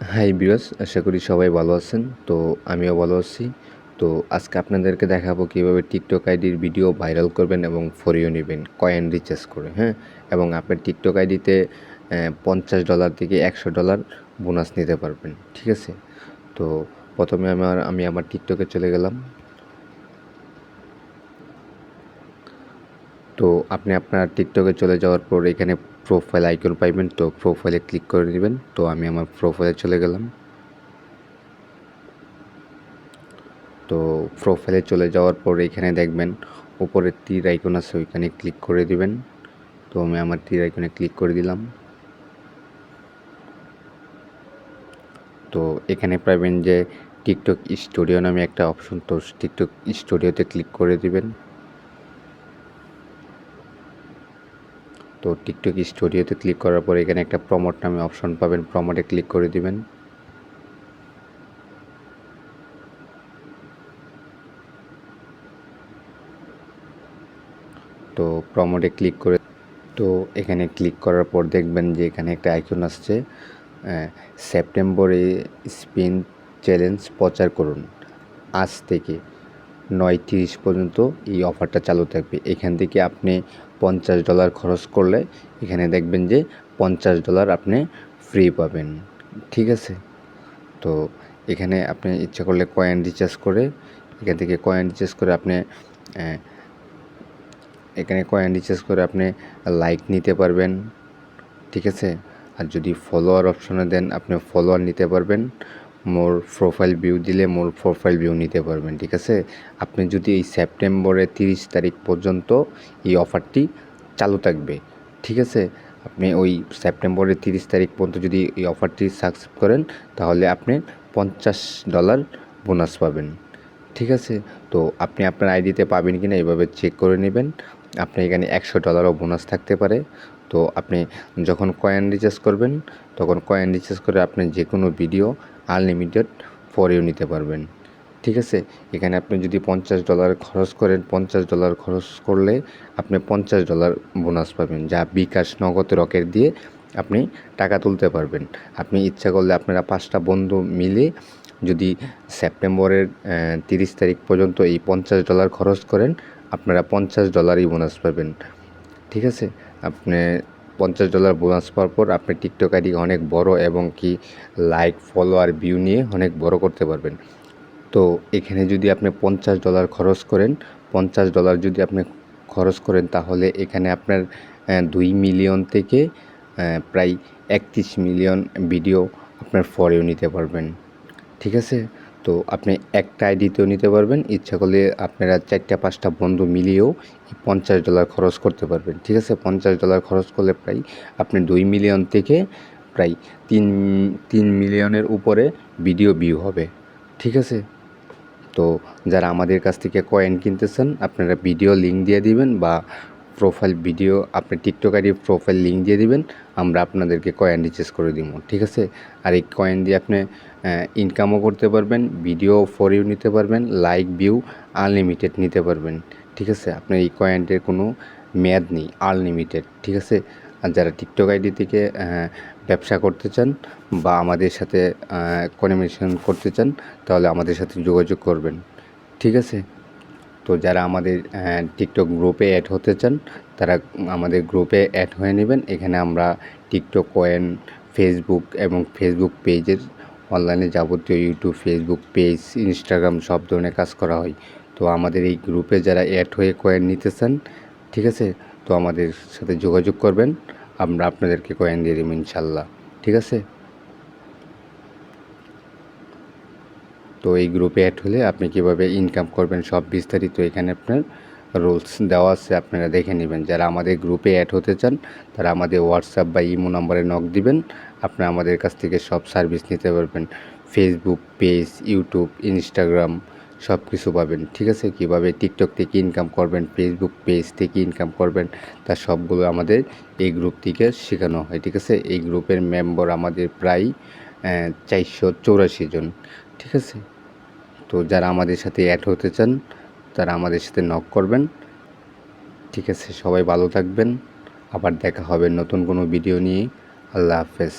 Hi viewers, আশা করি সবাই ভালো আছেন। তো আমিও ভালো আছি। তো আজকে আপনাদেরকে দেখাবো কীভাবে টিকটক আইডির ভিডিও ভাইরাল করবেন এবং ফর ইউ নেবেন কয়েন রিচার্জ করে, হ্যাঁ? এবং আপনার টিকটক আইডিতে $50 থেকে $100 বোনাস নিতে পারবেন, ঠিক আছে? তো প্রথমে আমি আমার টিকটকে চলে গেলাম। তো আপনি আপনার টিকটকে চলে যাওয়ার পর এখানে প্রোফাইল আইকন পাইবেন, তো প্রোফাইলে ক্লিক করে নেবেন। তো আমি আমার প্রোফাইলে চলে গেলাম। তো প্রোফাইলে চলে যাওয়ার পর এখানে দেখবেন উপরে তীর আইকন আছে, ওইখানে ক্লিক করে দিবেন। তো আমি আমার তীর আইকনে ক্লিক করে দিলাম। তো এখানে পাবেন যে টিকটক স্টুডিও নামে একটা অপশন, তো টিকটক স্টুডিওতে ক্লিক করে দিবেন। তো টিকটক স্টুডিওতে ক্লিক করার পর এখানে একটা প্রমোট নামে অপশন পাবেন, প্রমোটে ক্লিক করে দিবেন। তো প্রমোটে ক্লিক করে তো এখানে ক্লিক করার পর দেখবেন যে এখানে একটা আইকন আসছে, সেপ্টেম্বরে স্পিন চ্যালেঞ্জ প্রচার করুন। আজ থেকে 9:30 পর্যন্ত এই অফারটা চালু থাকবে। এখান থেকে আপনি $50 খরচ করলে এখানে দেখবেন যে $50 আপনি ফ্রি পাবেন, ঠিক আছে? তো এখানে আপনি ইচ্ছা করলে কয়েন রিচার্জ করে এখান থেকে কয়েন রিচার্জ করে আপনি এখানে কয়েন রিচার্জ করে আপনি লাইক নিতে পারবেন, ঠিক আছে? আর যদি ফলোয়ার অপশনে দেন আপনি ফলোয়ার নিতে পারবেন। মোর প্রোফাইল ভিউ দিলে মোর প্রোফাইল ভিউ নিতে পারবেন, ঠিক আছে? আপনি যদি এই সেপ্টেম্বরের 30 তারিখ পর্যন্ত এই অফারটি চালু থাকবে, ঠিক আছে? আপনি ওই সেপ্টেম্বরের 30 তারিখ পর্যন্ত যদি এই অফারটি সাকসেস করেন তাহলে আপনি $50 বোনাস পাবেন, ঠিক আছে? তো আপনি আপনার আইডিতে পাবেন কি না এভাবে চেক করে নেবেন। আপনি এখানে $100ও বোনাস থাকতে পারে। তো আপনি যখন কয়েন রিচার্জ করবেন তখন কয়েন রিচার্জ করে আপনি যে কোনো ভিডিও আনলিমিটেড ফর ইউ নিতে পারবেন, ঠিক আছে? এখানে আপনি যদি $50 খরচ করেন, $50 খরচ করলে আপনি $50 বোনাস পাবেন, যা বিকাশ, নগদ, রকেট দিয়ে আপনি টাকা তুলতে পারবেন। আপনি ইচ্ছা করলে আপনারা 5টা বন্ধু মিলে যদি সেপ্টেম্বরের 30 তারিখ পর্যন্ত এই $50 খরচ করেন আপনারা $50ই বোনাস পাবেন, ঠিক আছে? আপনি $50 বোনাস পাওয়ার পর আপনি টিকটক আইডি অনেক বড় এবং কি লাইক, ফলোয়ার, ভিউ নিয়ে অনেক বড় করতে পারবেন। তো এখানে যদি আপনি $50 খরচ করেন, $50 যদি আপনি খরচ করেন তাহলে এখানে আপনার 2 মিলিয়ন থেকে প্রায় 31 মিলিয়ন ভিডিও আপনার ফর ইউ নিতে পারবেন, ঠিক আছে? তো আপনি একটা আইডিতেও নিতে পারবেন, ইচ্ছা করলে আপনারা 4টা 5টা বন্ধু মিলিয়েও $50 খরচ করতে পারবেন, ঠিক আছে? $50 খরচ করলে প্রায় আপনি 2 মিলিয়ন থেকে প্রায় 3 মিলিয়নের উপরে ভিডিও ভিউ হবে, ঠিক আছে? তো যারা আমাদের কাছ থেকে কয়েন কিনতেছেন আপনারা ভিডিও লিঙ্ক দিয়ে দিবেন বা প্রোফাইল ভিডিও আপনার টিকটক আইডির প্রোফাইল লিঙ্ক দিয়ে দিবেন, আমরা আপনাদেরকে কয়েন রিচার্জ করে দিব, ঠিক আছে? আর এই কয়েন দিয়ে আপনি ইনকামও করতে পারবেন, ভিডিও ফর ইউ নিতে পারবেন, লাইক, ভিউ আনলিমিটেড নিতে পারবেন, ঠিক আছে? আপনার এই কয়েনটির কোনো মেয়াদ নেই, আনলিমিটেড, ঠিক আছে? আর যারা টিকটক আইডি থেকে ব্যবসা করতে চান বা আমাদের সাথে কমিউনিকেশন করতে চান তাহলে আমাদের সাথে যোগাযোগ করবেন, ঠিক আছে? তো যারা আমাদের টিকটক গ্রুপে অ্যাড হতে চান তারা আমাদের গ্রুপে অ্যাড হয়ে নেবেন। এখানে আমরা টিকটক, কয়েন, ফেসবুক এবং ফেসবুক পেজের অনলাইনে যাবতীয় ইউটিউব, ফেসবুক পেজ, ইনস্টাগ্রাম সব ধরনের কাজ করা হয়। তো আমাদের এই গ্রুপে যারা অ্যাড হয়ে কয়েন নিতে চান, ঠিক আছে? তো আমাদের সাথে যোগাযোগ করবেন, আমরা আপনাদেরকে কয়েন দিয়ে দেবো ইনশাল্লাহ, ঠিক আছে? তো এই গ্রুপে অ্যাড হলে আপনি কীভাবে ইনকাম করবেন সব বিস্তারিত এখানে আপনার রুলস দেওয়া আছে, আপনারা দেখে নেবেন। যারা আমাদের গ্রুপে অ্যাড হতে চান তারা আমাদের হোয়াটসঅ্যাপ বা ইমো নম্বরে নক দিবেন, আপনারা আমাদের কাছ থেকে সব সার্ভিস নিতে পারবেন। ফেসবুক পেজ, ইউটিউব, ইনস্টাগ্রাম সব কিছু পাবেন, ঠিক আছে? কীভাবে টিকটক থেকে ইনকাম করবেন, ফেসবুক পেজ থেকে ইনকাম করবেন তার সবগুলো আমাদের এই গ্রুপ থেকে শেখানো হয়, ঠিক আছে? এই গ্রুপের মেম্বার আমাদের প্রায় 484 জন, ঠিক আছে? তো যারা আমাদের সাথে অ্যাড হতে চান তারা আমাদের সাথে নক করবেন, ঠিক আছে? সবাই ভালো থাকবেন, আবার দেখা হবে নতুন কোনো ভিডিও নিয়ে। আল্লাহ হাফেজ।